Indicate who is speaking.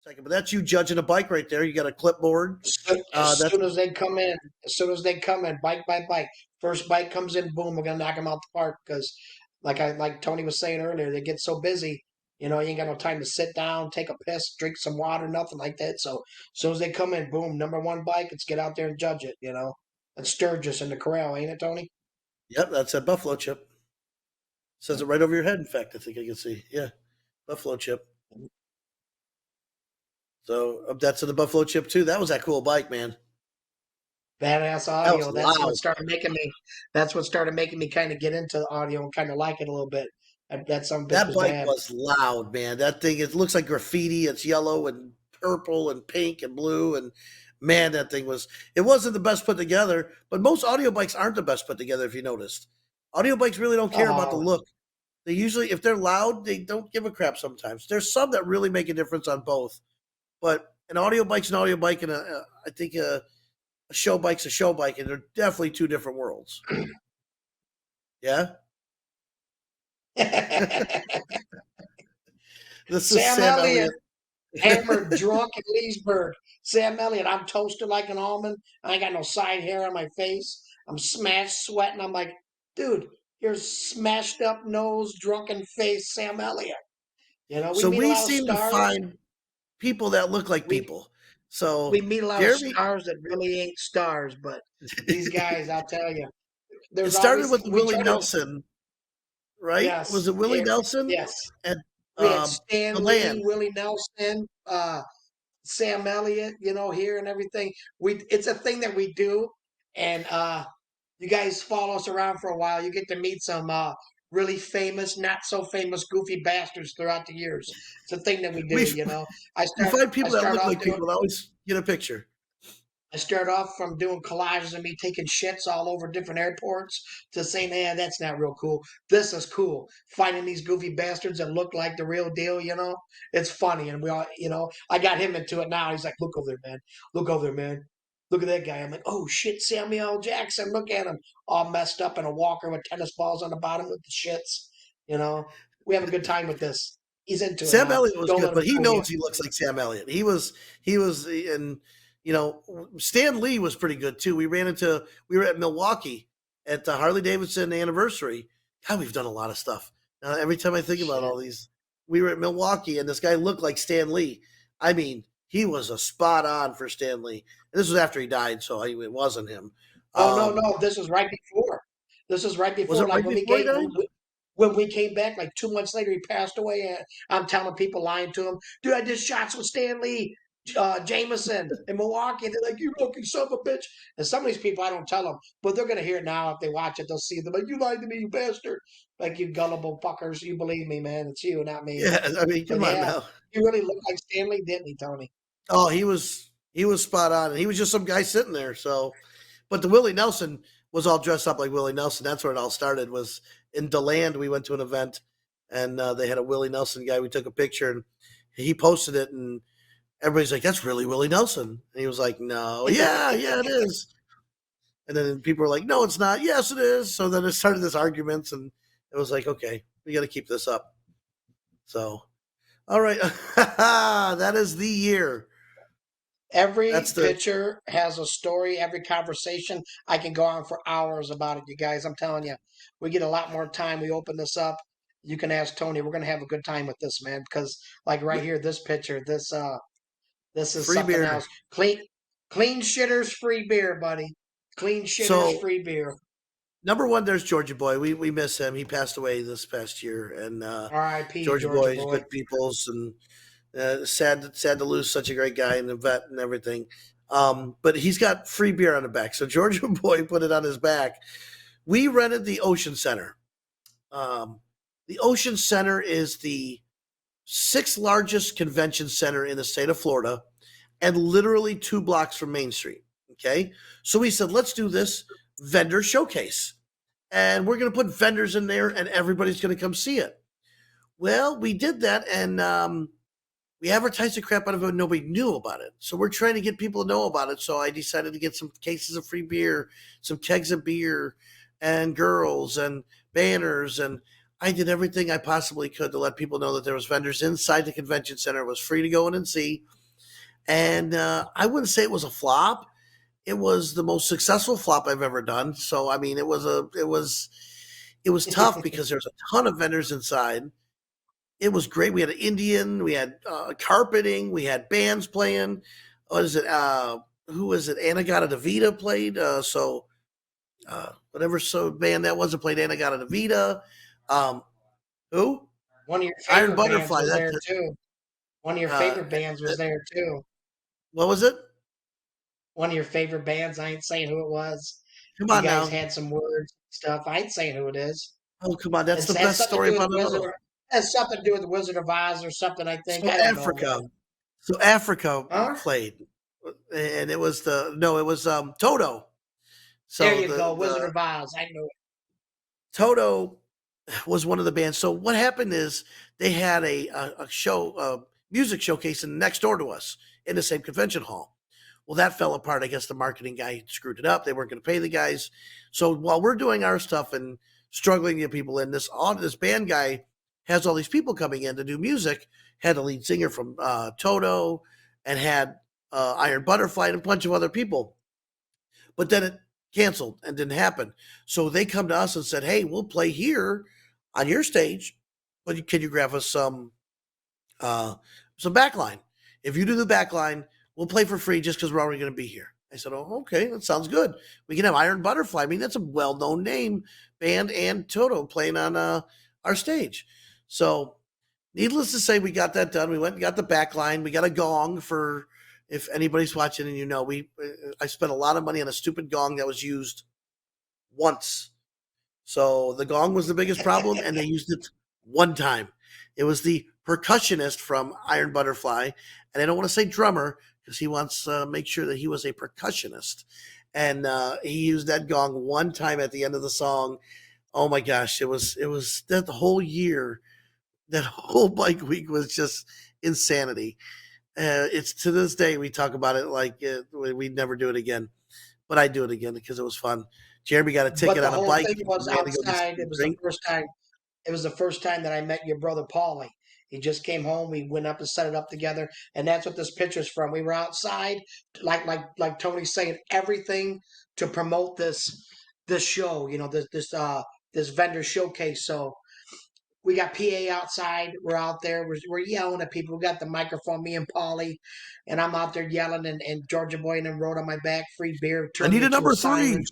Speaker 1: second. But that's you judging a bike right there. You got a clipboard.
Speaker 2: As
Speaker 1: That's
Speaker 2: soon as they come in, as soon as they come in, bike by bike. First bike comes in, boom, we're gonna knock them out the park because, like Tony was saying earlier, they get so busy. You ain't got no time to sit down, take a piss, drink some water, nothing like that. So as soon as they come in, boom, number one bike, let's get out there and judge it. That's Sturgis in the corral, ain't it, Tony?
Speaker 1: yep. That's a buffalo chip. Says it right over your head. In fact, I think I can see. Yeah, buffalo chip. So that's in the buffalo chip too. That was that cool bike, man.
Speaker 2: Badass
Speaker 1: That was
Speaker 2: audio. That's what
Speaker 1: loud.
Speaker 2: started making me. That's what started making me kind of get into the audio and kind of like it a little bit. That some bitch
Speaker 1: That
Speaker 2: was
Speaker 1: bike
Speaker 2: bad.
Speaker 1: was loud, man. That thing, it looks like graffiti. It's yellow and purple and pink and blue. And man, that thing was, it wasn't the best put together, but most audio bikes aren't the best put together, if you noticed. Audio bikes really don't care about the
Speaker 2: Oh,
Speaker 1: look. They usually, if they're loud, they don't give a crap sometimes. There's some that really make a difference on both. But an audio bike's an audio bike, and I think a show bike's a show bike, and they're definitely two different worlds. Yeah? This is
Speaker 2: Sam
Speaker 1: Sam
Speaker 2: Elliott,
Speaker 1: Elliott.
Speaker 2: hammered, drunk in Leesburg. Sam Elliott, I'm toasted like an almond. I ain't got no side hair on my face. I'm smashed, sweating. I'm like, dude, you're smashed up nose, drunken face, Sam Elliott. We
Speaker 1: So
Speaker 2: meet a
Speaker 1: we
Speaker 2: lot of
Speaker 1: seem to
Speaker 2: stars.
Speaker 1: find people that look like
Speaker 2: We
Speaker 1: people.
Speaker 2: we
Speaker 1: So
Speaker 2: meet a lot of
Speaker 1: Jeremy,
Speaker 2: stars that really ain't stars, but these guys, I'll tell you,
Speaker 1: it
Speaker 2: there's
Speaker 1: started
Speaker 2: always
Speaker 1: with
Speaker 2: we
Speaker 1: Willie
Speaker 2: try to.
Speaker 1: Nelson, right? Was
Speaker 2: Yes,
Speaker 1: it Willie
Speaker 2: yeah,
Speaker 1: Nelson
Speaker 2: yes.
Speaker 1: and
Speaker 2: We had
Speaker 1: the
Speaker 2: Stan Lee,
Speaker 1: land?
Speaker 2: Willie Nelson, Sam Elliott, here and everything. It's a thing that we do, and you guys follow us around for a while. You get to meet some really famous, not so famous, goofy bastards throughout the years. It's a thing that we
Speaker 1: We
Speaker 2: do. I
Speaker 1: we
Speaker 2: start
Speaker 1: find
Speaker 2: I
Speaker 1: people that
Speaker 2: start
Speaker 1: look
Speaker 2: off
Speaker 1: like
Speaker 2: doing
Speaker 1: people that always get a picture.
Speaker 2: I start off from doing collages of me taking shits all over different airports to saying, "Yeah, that's not real cool. This is cool." Finding these goofy bastards that look like the real deal. It's funny, and we all, I got him into it now. He's like, "Look over there, man. Look over there, man. Look at that guy." I'm like, "Oh shit, Samuel L. Jackson. Look at him, all messed up in a walker with tennis balls on the bottom with the shits." We have a good time with this. He's into it
Speaker 1: Sam
Speaker 2: now.
Speaker 1: Elliott was
Speaker 2: Don't
Speaker 1: good,
Speaker 2: let him
Speaker 1: but he
Speaker 2: fool you.
Speaker 1: knows he looks like Sam Elliott. He was, and Stan Lee was pretty good too. We were at Milwaukee at the Harley Davidson anniversary. God, we've done a lot of stuff. Every time I think about
Speaker 2: Shit.
Speaker 1: all these, we were at Milwaukee, and this guy looked like Stan Lee. I mean, he was a spot on for Stan Lee. And this was after he died, so it wasn't him.
Speaker 2: Oh no,
Speaker 1: Um,
Speaker 2: no, this was right before. This was right
Speaker 1: was
Speaker 2: before.
Speaker 1: it
Speaker 2: Like
Speaker 1: right before he died?
Speaker 2: when we came back, like 2 months later, he passed away. And I'm telling people, lying to him, dude, I did shots with Stan Lee, Jameson in Milwaukee. And they're like, "You fucking son of a bitch." And some of these people, I don't tell them, but they're gonna hear it now if they watch it. They'll see them like, "You lied to me, you bastard!" Like, you gullible fuckers. You believe me, man. It's you, not me.
Speaker 1: Yeah, I mean,
Speaker 2: But
Speaker 1: come on
Speaker 2: yeah,
Speaker 1: now.
Speaker 2: he really looked like Stan Lee, didn't he, Tony?
Speaker 1: Oh, he was spot on, and he was just some guy sitting there. So, but the Willie Nelson was all dressed up like Willie Nelson. That's where it all started. Was in Deland. We went to an event, and they had a Willie Nelson guy. We took a picture, and he posted it, and everybody's like, "That's really Willie Nelson." And he was like, "No, yeah, yeah, it is." And then people were like, "No, it's not." Yes, it is. So then it started this arguments, and it was like, "Okay, we got to keep this up." So, all right, that is the year. That's
Speaker 2: Every
Speaker 1: the
Speaker 2: picture has a story, every conversation. I can go on for hours about it, you guys. I'm telling you, we get a lot more time. We open this up. You can ask Tony. We're gonna have a good time with this, man, because like right here, this picture, this is
Speaker 1: free
Speaker 2: something
Speaker 1: beer.
Speaker 2: else. Clean shitters free beer, buddy. Clean shitters
Speaker 1: So
Speaker 2: free beer.
Speaker 1: number one, there's Georgia Boy. We miss him. He passed away this past year, and
Speaker 2: R.I.P.
Speaker 1: Georgia
Speaker 2: Georgia
Speaker 1: Boy is
Speaker 2: boy.
Speaker 1: good people's, and sad to lose such a great guy and a vet and everything. But he's got free beer on the back, so Georgia Boy put it on his back. We rented the Ocean Center. Um, the Ocean Center is the sixth largest convention center in the state of Florida, and literally 2 blocks from Main Street. Okay, so we said let's do this vendor showcase, and we're going to put vendors in there, and everybody's going to come see it. Well, we did that, and we advertised the crap out of it, and nobody knew about it. So we're trying to get people to know about it. So I decided to get some cases of free beer, some kegs of beer, and girls and banners. And I did everything I possibly could to let people know that there was vendors inside the convention center. It was free to go in and see. And I wouldn't say it was a flop. It was the most successful flop I've ever done. So I mean, it was tough because there's a ton of vendors inside. It was great. We had an Indian, we had carpeting, we had bands playing. What is it? Who was it? Anagata Devita played. Whatever band that was that played Anagata Devita. Um, who?
Speaker 2: One of your
Speaker 1: Iron
Speaker 2: favorite bands
Speaker 1: Butterfly.
Speaker 2: was
Speaker 1: That's
Speaker 2: there
Speaker 1: it.
Speaker 2: too. One of your
Speaker 1: Uh,
Speaker 2: favorite bands was there too.
Speaker 1: what was it?
Speaker 2: One of your favorite bands. I ain't saying who it was.
Speaker 1: Come
Speaker 2: You
Speaker 1: on
Speaker 2: guys
Speaker 1: now.
Speaker 2: had some words and stuff. I ain't saying who it is.
Speaker 1: Oh, come on. That's
Speaker 2: It
Speaker 1: the
Speaker 2: has
Speaker 1: best
Speaker 2: something to
Speaker 1: story
Speaker 2: do with
Speaker 1: about
Speaker 2: the
Speaker 1: it
Speaker 2: Wizard.
Speaker 1: all.
Speaker 2: Has something to do with the Wizard of Oz or something. I think.
Speaker 1: So
Speaker 2: I don't know,
Speaker 1: Africa.
Speaker 2: man.
Speaker 1: So Africa
Speaker 2: Huh?
Speaker 1: played, and it was the no, it was Toto.
Speaker 2: There
Speaker 1: So
Speaker 2: you go, Wizard
Speaker 1: the
Speaker 2: of Oz. I knew it.
Speaker 1: Toto was one of the bands. So what happened is they had a show, a music showcase next door to us in the same convention hall. Well, that fell apart. I guess the marketing guy screwed it up. They weren't going to pay the guys. So while we're doing our stuff and struggling to get people in, this band guy has all these people coming in to do music. Had a lead singer from Toto, and had Iron Butterfly and a bunch of other people. But then it canceled and didn't happen. So they come to us and said, "Hey, we'll play here on your stage, but can you grab us uh, some backline? If you do the backline, we'll play for free just because we're already going to be here." I said, "Oh, okay, that sounds good. We can have Iron Butterfly. I mean, that's a well-known name band and Toto playing on our stage." So, needless to say, we got that done. We went and got the backline. We got a gong for if anybody's watching and we I spent a lot of money on a stupid gong that was used once. So the gong was the biggest problem, and they used it one time. It was the percussionist from Iron Butterfly, and I don't want to say drummer because he wants to make sure that he was a percussionist. And he used that gong one time at the end of the song. Oh my gosh, it was that whole year, that whole bike week was just insanity. It's to this day we talk about it like we'd never do it again, but I do it again because it was fun. Jeremy got a
Speaker 2: But
Speaker 1: ticket
Speaker 2: the
Speaker 1: on a
Speaker 2: whole
Speaker 1: bike.
Speaker 2: thing
Speaker 1: He
Speaker 2: was
Speaker 1: ran to go get
Speaker 2: outside.
Speaker 1: something to drink.
Speaker 2: It was the first time that I met your brother Paulie. He just came home. We went up and set it up together, and that's what this picture's from. We were outside, like Tony's saying, everything to promote this show. This vendor showcase. So we got PA outside. We're out there. We're yelling at people. We got the microphone. Me and Paulie, and I'm out there yelling, and Georgia Boy and them rode on my back. Free beer
Speaker 1: I
Speaker 2: turned
Speaker 1: need a
Speaker 2: into a
Speaker 1: number
Speaker 2: siren.
Speaker 1: three.